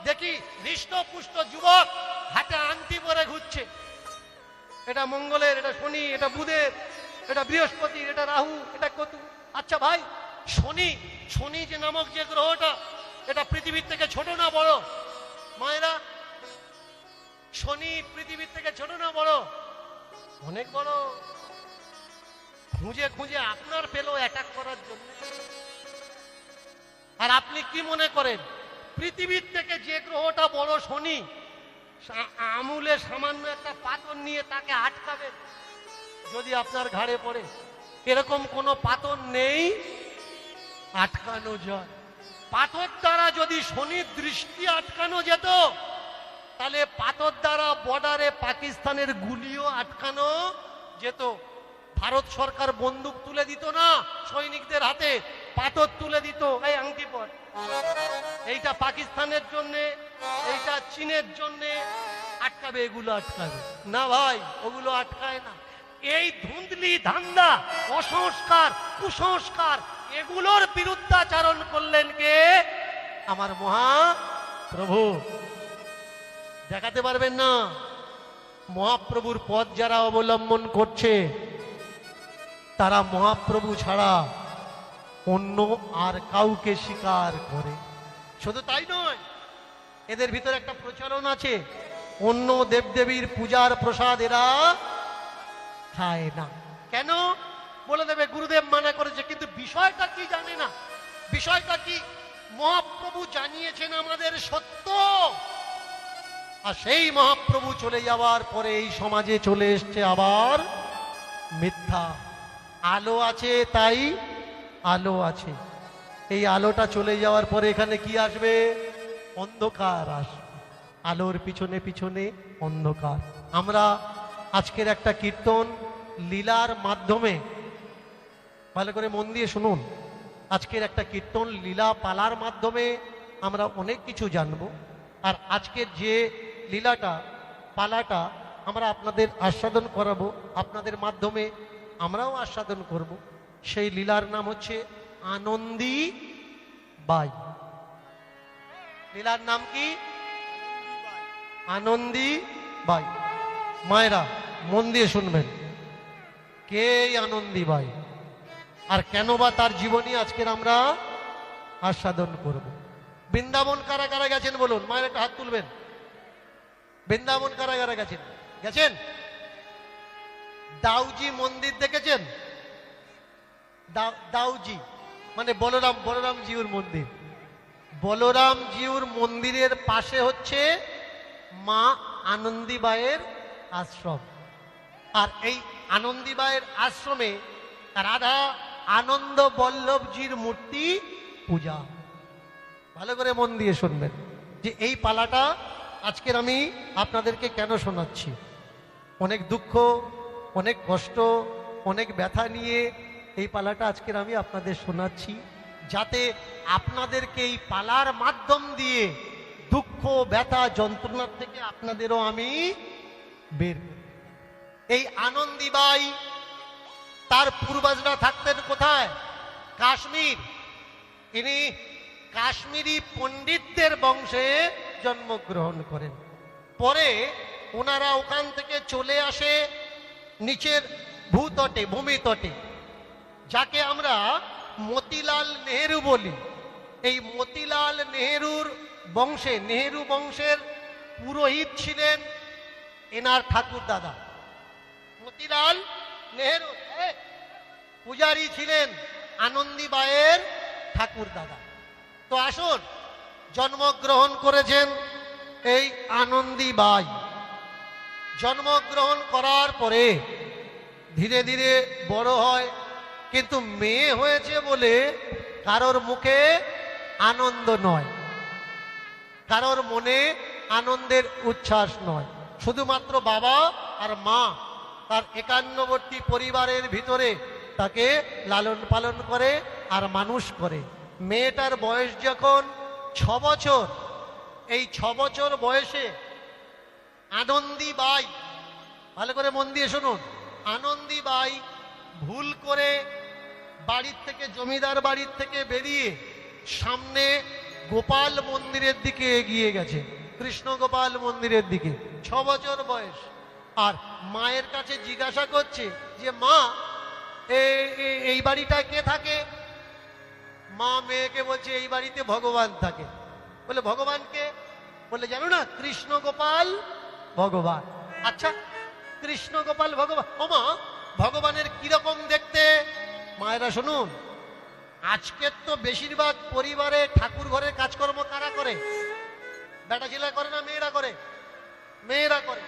দেখি হৃষ্টপুষ্ট যুবক হাতে আংটি পরে ঘুরছে। এটা মঙ্গলের, এটা শনি, এটা বুধের, এটা বৃহস্পতির, এটা রাহু, এটা কেতু। আচ্ছা ভাই, শনি যে নামক যে গ্রহটা, এটা পৃথিবীর থেকে ছোট না বড়? মায়েরা, শনি পৃথিবীর থেকে ছোট না বড়? অনেক বড়। খুঁজে খুঁজে আপনার পেলো অ্যাটাক করার জন্য। আর আপনি কি মনে করেন পৃথিবীর থেকে যে গ্রহটা বড় শনি, আমুলে সামান্য একটা পাথর নিয়ে তাকে আটকাবেন যদি আপনার ঘাড়ে পড়ে? এরকম কোনো পাথর নেই, আটকানো যায়। পাথর দ্বারা যদি শনির দৃষ্টি আটকানো যেত, তাহলে পাথর দ্বারা বর্ডারে পাকিস্তানের গুলিও আটকানো যেত। ভারত সরকার বন্দুক তুলে দিত না সৈনিকদের হাতে, পাথর তুলে দিত, এই আংটি পর, এইটা পাকিস্তানের জন্য, এইটা চীনের জন্য, আটকাবে, এগুলো আটকাবে না ভাই, ওগুলো আটকায় না। এই ধুন্দলি ধান্দা, অসংস্কার, কুসংস্কার, এগুলোর বিরুদ্ধাচারণ করলেন কে? আমার মহাপ্রভু। দেখাতে পারবেন না? মহাপ্রভুর পথ যারা অবলম্বন করছে তারা মহাপ্রভু ছাড়া অন্য আর কাউকে স্বীকার করে। শুধু তাই নয়, এদের ভিতরে একটা প্রচলন আছে, অন্য দেবদেবীর পূজার প্রসাদ এরা খায় না। কেন? বলে দেবে গুরুদেব মানা করেছে, কিন্তু বিষয়টা কি জানে না। বিষয়টা কি? মহাপ্রভু জানিয়েছেন আমাদের সত্য, আর সেই মহাপ্রভু চলে যাওয়ার পরে এই সমাজে চলে এসছে আবার মিথ্যা। আলো আছে তাই আলো আছে, এই আলোটা চলে যাওয়ার পরে এখানে কি আসবে? অন্ধকার আসবে। আলোর পিছনে পিছনে অন্ধকার। আমরা আজকের একটা কীর্তন লীলার মাধ্যমে, ভালো করে মন দিয়ে শুনুন, আজকের একটা কীর্তন লীলা পালার মাধ্যমে আমরা অনেক কিছু জানব। আর আজকের যে লীলাটা, পালাটা আমরা আপনাদের আস্বাদন করাবো, আপনাদের মাধ্যমে আমরাও আস্বাদন করব। সেই লীলার নাম হচ্ছে আনন্দী বাই। লীলার নাম কি? আনন্দী বাই। মায়েরা মন দিয়ে শুনবেন, কে আনন্দী বাই আর কেন বা তার জীবনী আজকের আমরা আস্বাদন করব। বৃন্দাবন কারা কারা গেছেন বলুন? মায়ের একটা হাত তুলবেন। বৃন্দাবন কারা কারা গেছেন? গেছেন? দাউজি মন্দির দেখেছেন? দাউজি মানে বলরাম জিউর মন্দির। বলরাম জিউর মন্দিরের পাশে হচ্ছে মা আনন্দীবাইয়ের আশ্রম। আর এই আনন্দীবাইয়ের আশ্রমে রাধা আনন্দ বল্লভজির মূর্তি পূজা। ভালো করে মন দিয়ে শুনবেন যে এই পালাটা আজকের আমি আপনাদেরকে কেন শোনাচ্ছি। অনেক দুঃখ, অনেক কষ্ট, অনেক ব্যথা নিয়ে এই পালাটা আজকের আমি আপনাদের শোনাচ্ছি, যাতে আপনাদেরকে এই পালার মাধ্যম দিয়ে দুঃখ, ব্যথা, যন্ত্রণার থেকে আপনাদেরও আমি বের। এই আনন্দীবাই তার পূর্বজরা থাকতেন কোথায়? কাশ্মীর। ইনি কাশ্মীরি পণ্ডিতদের বংশে জন্মগ্রহণ করেন। পরে ওনারা ওখান থেকে চলে আসে নিচের ভূতটে, ভূমিতটে, যাকে আমরা মতিলাল নেহেরু বলি। এই মতিলাল নেহেরুর বংশে, নেহেরু বংশের পুরোহিত ছিলেন এনার ঠাকুর দাদা। মতিলাল নেহেরু পূজারী ছিলেন আনন্দীবাইয়ের ঠাকুর দাদা। তো আসুন, জন্মগ্রহণ করেছেন এই আনন্দীবাই। জন্মগ্রহণ করার পরে ধীরে ধীরে বড় হয়, কিন্তু মেয়ে হয়েছে বলে কারোর মুখে আনন্দ নয়, কারোর মনে আনন্দের উচ্ছ্বাস নয়। শুধুমাত্র বাবা আর মা তার একান্নবর্তী পরিবারের ভিতরে তাকে লালন পালন করে, আর মানুষ করে। মেয়েটার বয়স যখন 6 বছর, এই 6 বছর বয়সে আনন্দী বাই, ভালো করে মন দিয়ে শুনুন, আনন্দী বাই ভুল করে বাড়ির থেকে, জমিদার বাড়ির থেকে বেরিয়ে সামনে গোপাল মন্দিরের দিকে এগিয়ে গেছে, কৃষ্ণ গোপাল মন্দিরের দিকে। 6 বছর বয়স। আর মায়ের কাছে জিজ্ঞাসা করছে যে মা, এই বাড়িটা কে থাকে? মা মেয়েকে বলছে এই বাড়িতে ভগবান থাকে। বলে ভগবানকে? বলে জানো না, কৃষ্ণ গোপাল ভগবান। আচ্ছা, কৃষ্ণ গোপাল ভগবান, ও মা ভগবানের কিরকম দেখতে? মায়েরা শুনুন, আজকের তো বেশিরভাগ পরিবারে ঠাকুর ঘরের কাজকর্ম কারা করে? বেটা ছেলে করে না মেয়েরা করে? মেয়েরা করে।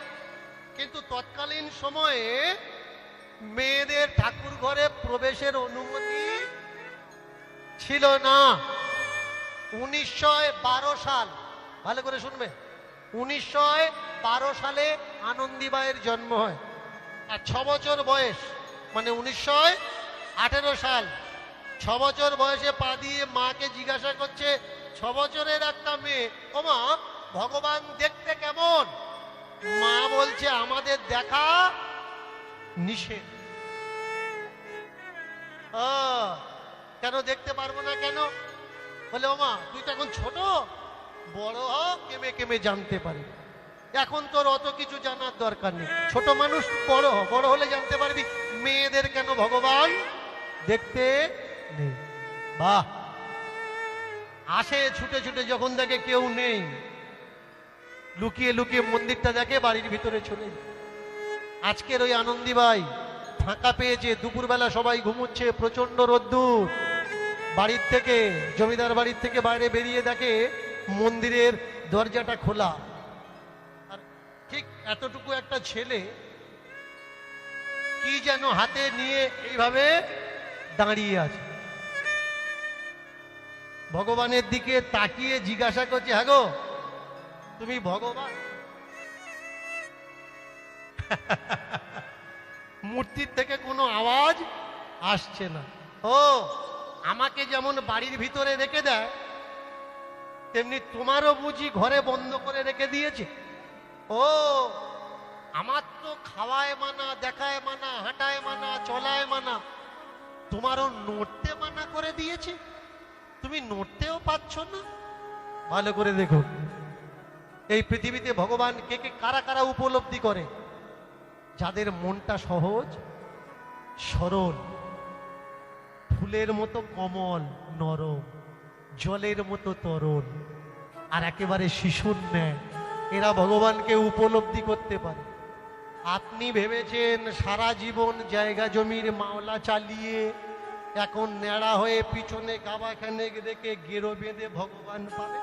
কিন্তু তৎকালীন সময়ে মেয়েদের ঠাকুর ঘরে প্রবেশের অনুমতি ছিল না। 1912 সাল, ভালো করে শুনবে, 1912 সালে আনন্দীবাইয়ের জন্ম হয়। আর 6 বছর বয়স মানে 1918 সাল। 6 বছর বয়সে পা দিয়ে মাকে জিজ্ঞাসা করছে, 6 বছরের একটা মেয়ে, ও মা ভগবান দেখতে কেমন? মা বলছে আমাদের দেখা নিষেধ। কেন দেখতে পারবো না কেন? বলে ও মা তুই তো এখন ছোট, বড় হ, কেমে কেমে জানতে পারি। এখন তোর অত কিছু জানার দরকার নেই, ছোট মানুষ, বড় হ, বড় হলে জানতে পারবি মেয়েদের কেন ভগবান দেখতে নেই। বাহ! আসে ছুটে ছুটে, যখন দেখে কেউ নেই, লুকিয়ে লুকিয়ে মন্দিরটা দেখে, বাড়ির ভিতরে চলে যায়। আজকের ওই আনন্দীবাই ফাঁকা পেয়েছে, দুপুরবেলা সবাই ঘুমোচ্ছে, প্রচন্ড রোদ্দুর। বাড়ির থেকে, জমিদার বাড়ির থেকে বাইরে বেরিয়ে দেখে মন্দিরের দরজাটা খোলা। আর ঠিক এতটুকু একটা ছেলে কি যেন হাতে নিয়ে এইভাবে দাঁড়িয়ে আছে। ভগবানের দিকে তাকিয়ে জিজ্ঞাসা করছে, হ্যাঁ গো তুমি ভগবান? মূর্তির থেকে কোনো আওয়াজ আসছে না। ও, আমাকে যেমন বাড়ির ভিতরে রেখে দেয়, তেমনি তোমারও বুঝি ঘরে বন্ধ করে রেখে দিয়েছে? ও, আমার তো খাওয়ায় মানা, দেখায় মানা, হাঁটায় মানা, চলায় মানা, তোমারও নড়তে মানা করে দিয়েছে? তুমি নড়তেও পাচ্ছ না? ভালো করে দেখো, এই পৃথিবীতে ভগবান কে কে, কারা কারা উপলব্ধি করে? যাদের মনটা সহজ সরল, ফুলের মতো কমল নরম, জলের মতো তরল, আর একেবারে শিশুর ন্যায়, এরা ভগবানকে উপলব্ধি করতে পারে। আপনি ভেবেছেন সারা জীবন জায়গা জমির মামলা চালিয়ে এখন ন্যাড়া হয়ে পিছনে গাবাখানে রেখে গেরো বেঁধে ভগবান পাবে?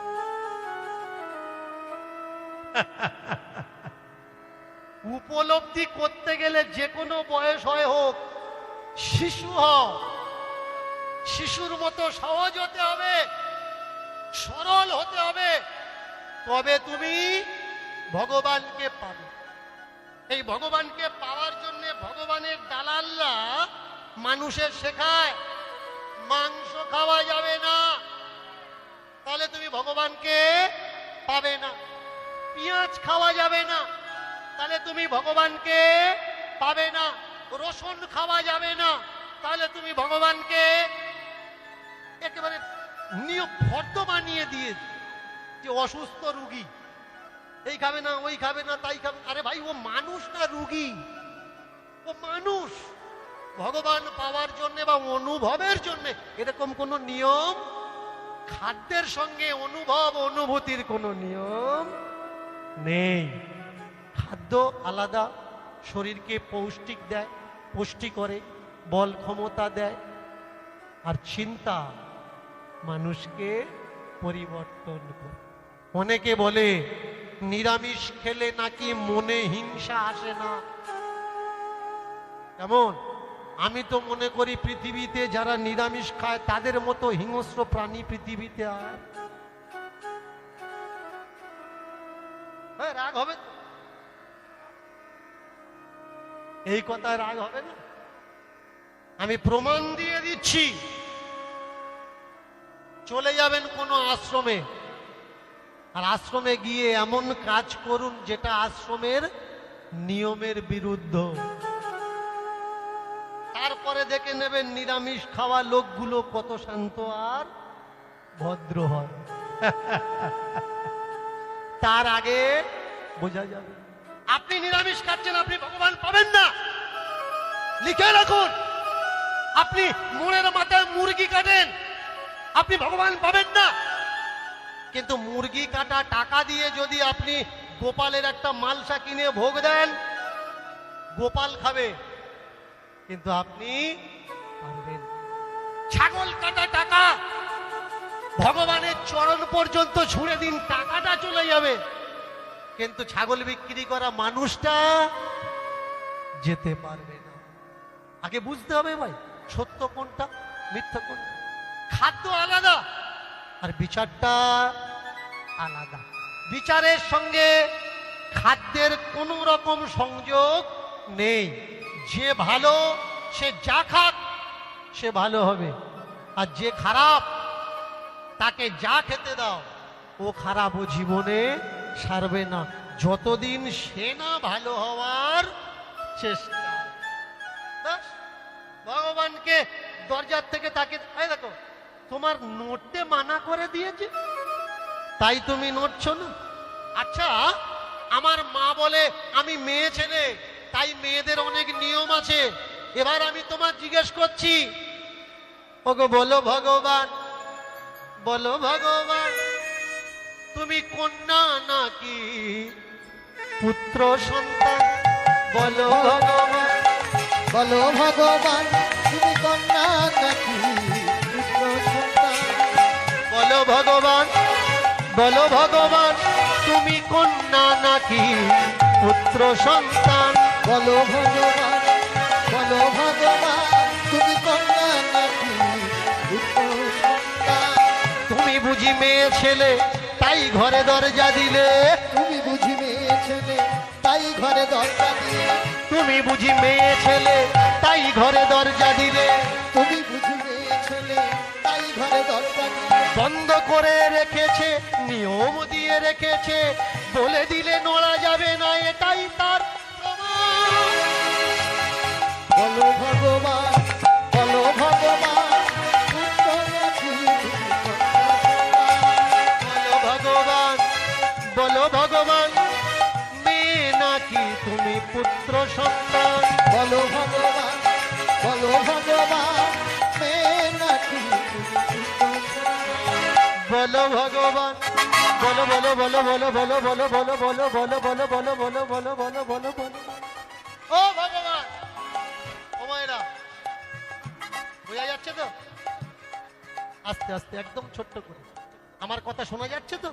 উপলব্ধি করতে গেলে যে কোনো বয়স হয় হোক, শিশু হও, শিশুর মতো সহজ হতে হবে, সরল হতে হবে, তবে তুমি ভগবানকে পাবে। এই ভগবানকে পাওয়ার জন্য ভগবানের দালালরা মানুষের শেখায় মাংস খাওয়া যাবে না, তাহলে তুমি ভগবানকে পাবে না। পেঁয়াজ খাওয়া যাবে না, তাহলে তুমি ভগবানকে পাবে না। রসুন খাওয়া যাবে না, তাহলে তুমি ভগবানকে একেবারে নিয়ম ফর্দ বানিয়ে দিয়ে, যে অসুস্থ রুগী এই খাবে না, ওই খাবে না, তাই খাবে। আরে ভাই, ও মানুষ না রুগী? ও মানুষ। ভগবান পাওয়ার জন্য বা অনুভবের জন্য এরকম কোন নিয়ম, খাদ্যের সঙ্গে অনুভব অনুভূতির কোনো নিয়ম নেই। খাদ্য আলাদা, শরীরকে পৌষ্টিক দেয়, পুষ্টি করে, বল ক্ষমতা দেয়, আর চিন্তা মানুষকে পরিবর্তন করে। অনেকে বলে নিরামিষ খেলে নাকি মনে হিংসা আসে না। কেমন? আমি তো মনে করি পৃথিবীতে যারা নিরামিষ খায় তাদের মতো হিংস্র প্রাণী পৃথিবীতে আর রাগ হবে তো? এই কথায় রাগ হবে না? আমি প্রমাণ দিয়ে দিচ্ছি, চলে যাবেন কোনো আশ্রমে, আর আশ্রমে গিয়ে এমন কাজ করুন যেটা আশ্রমের নিয়মের বিরুদ্ধ। তারপরে দেখে নেবেন নিরামিষ খাওয়া লোকগুলো কত শান্ত আর ভদ্র হয়। তার আগে বোঝা যাবে আপনি নিরামিষ খাচ্ছেন, আপনি ভগবান পাবেন না। লিখে রাখুন, আপনি মোড়ের মাথায় মুরগি কাটেন, আপনি ভগবান পাবেন না। কিন্তু মুরগি কাটা টাকা দিয়ে যদি আপনি গোপালের একটা মালসা কিনে ভোগ দেন, গোপাল খাবে, কিন্তু আপনি পারবেন। ছাগল কাটা টাকা ভগবানের চরণ পর্যন্ত ছুঁড়ে দিন, টাকাটা চলে যাবে, কিন্তু ছাগল বিক্রি করা মানুষটা যেতে পারবে না। আগে বুঝতে হবে ভাই, সত্য কোনটা মিথ্যা কোনটা। খাদ্য আলাদা আর বিচারটা আলাদা। বিচারের সঙ্গে খাদ্যের কোন রকম সংযোগ নেই। যে ভালো সে যা খাক সে ভালো হবে, আর যে খারাপ তাকে যা খেতে দাও ও খারাপ, ও জীবনে সারবে না যতদিন সে না ভালো হওয়ার চেষ্টা। ভগবানকে দরজার থেকে তাকে দেখো, তোমার নড়তে মানা করে দিয়েছে তাই তুমি নড়ছো না। আচ্ছা, আমার মা বলে আমি মেয়ে ছেলে, তাই মেয়েদের অনেক নিয়ম আছে। এবার আমি তোমার জিজ্ঞেস করছি, ওগো বলো ভগবান, বলো ভগবান, তুমি কন্যা নাকি পুত্র সন্তান? বলো ভগবান, বলো ভগবান, তুমি কন্যা নাকি পুত্র সন্তান? বলো ভগবান, বলো ভগবান, তুমি কন্যা নাকি পুত্র সন্তান? বলো ভগবান, বলো ভগবান, তুমি কন্যা নাকি পুত্র সন্তান? তুমি বুঝি মেয়ে ছেলে তাই ঘরে দরজা দিলে? তুমি বুঝি মেয়ে ছেলে তাই ঘরে দরজা দিলে? তুমি বুঝি মেয়ে ছেলে তাই ঘরে দরজা দিলে? তুমি বুঝি মেয়ে ছেলে তাই ঘরে দরজা দিলে? বন্ধ করে রেখেছে, নিয়ম দিয়ে রেখেছে, বলে দিলে নড়া যাবে না, এটাই তার প্রমাণ। বলো ভগবান, বলো ভগবান, পুত্র নাকি তুমি কন্যা সন্তান? বলো ভগবান, বলো ভগবান, মেয়ে নাকি তুমি পুত্র সন্তান? বলো ভগবান, বলো ভগবান, মেয়ে নাকি তুমি পুত্র সন্তান? বলো ভগবান, বলো বলো বলো বলো বলো বলো বলো বলো বলো বলো বলো বলো বলো বলো বলো বলো। ও ভগবান, ও মায়েরা, বোঝা যাচ্ছে তো? আস্তে আস্তে, একদম ছোট্ট করে। আমার কথা শোনা যাচ্ছে তো?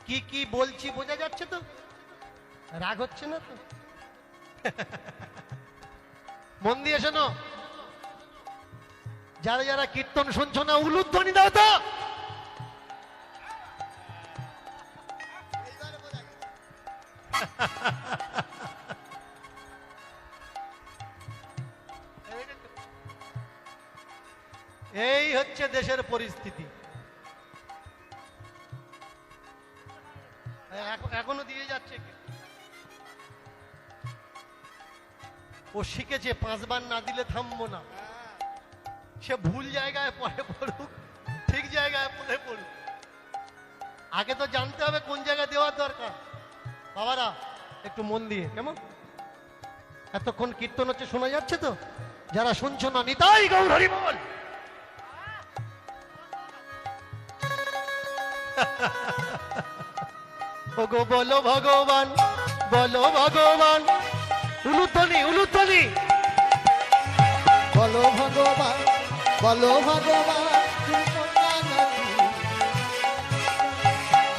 কি কি বলছি বোঝা যাচ্ছে তো? রাগ হচ্ছে না তো? মন দিয়ে শোনো, যারা যারা কীর্তন শুনছো না, উলুধ্বনি দাও তো। এই হচ্ছে দেশের পরিস্থিতি। এখনো দিয়ে যাচ্ছে। ও শিখেছে 5 বার না দিলে থামবো না। সে ভুল জায়গায় পড়ে পড়ুক, ঠিক জায়গায় পড়ে পড়ুক, আগে তো জানতে হবে কোন জায়গায় দেওয়ার দরকার। বাবারা একটু মন দিয়ে, কেমন এতক্ষণ কীর্তন হচ্ছে শোনা যাচ্ছে তো? যারা শুনছো না, নিতাই গৌর হরি বল। ওগো বলো ভগবান, বলো ভগবান, উলুধ্বনি উলুধ্বনি। বলো ভগবান, বলো ভগবান, তুমি কন্যা নাকি?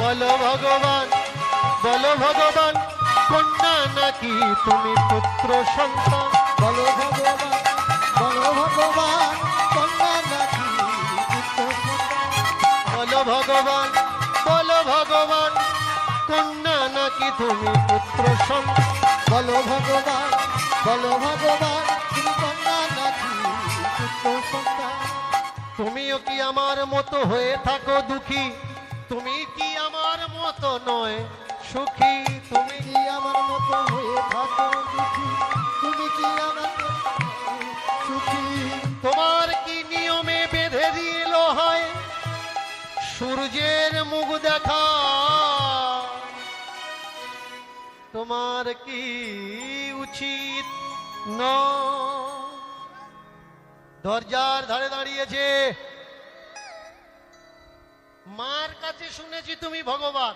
বলো ভগবান, বলো ভগবান, কন্যা নাকি তুমি পুত্র সন্তান? বলো ভগবান, বলো ভগবান, কন্যা নাকি পুত্র সন্তান? বলো ভগবান, বলো ভগবান, কন্যা নাকি তুমি পুত্র সন্তান? বলো ভগবান, বলো ভগবান, তুমি কন্যা নাকি পুত্র সন্তান? তুমিও কি আমার মতো হয়ে থাকো দুঃখী, তুমি কি আমার মতো নয় সুখী, তুমি কি আমার মতো হয়ে থাকো দুঃখী, তুমি কি আমার মতো সুখী। তোমার কি নিয়মে বেঁধে দিল হয় সূর্যের মুখ দেখা, তোমার কি উচিত নয়? দরজার ধারে দাঁড়িয়েছে, মার কাছে শুনেছি তুমি ভগবান,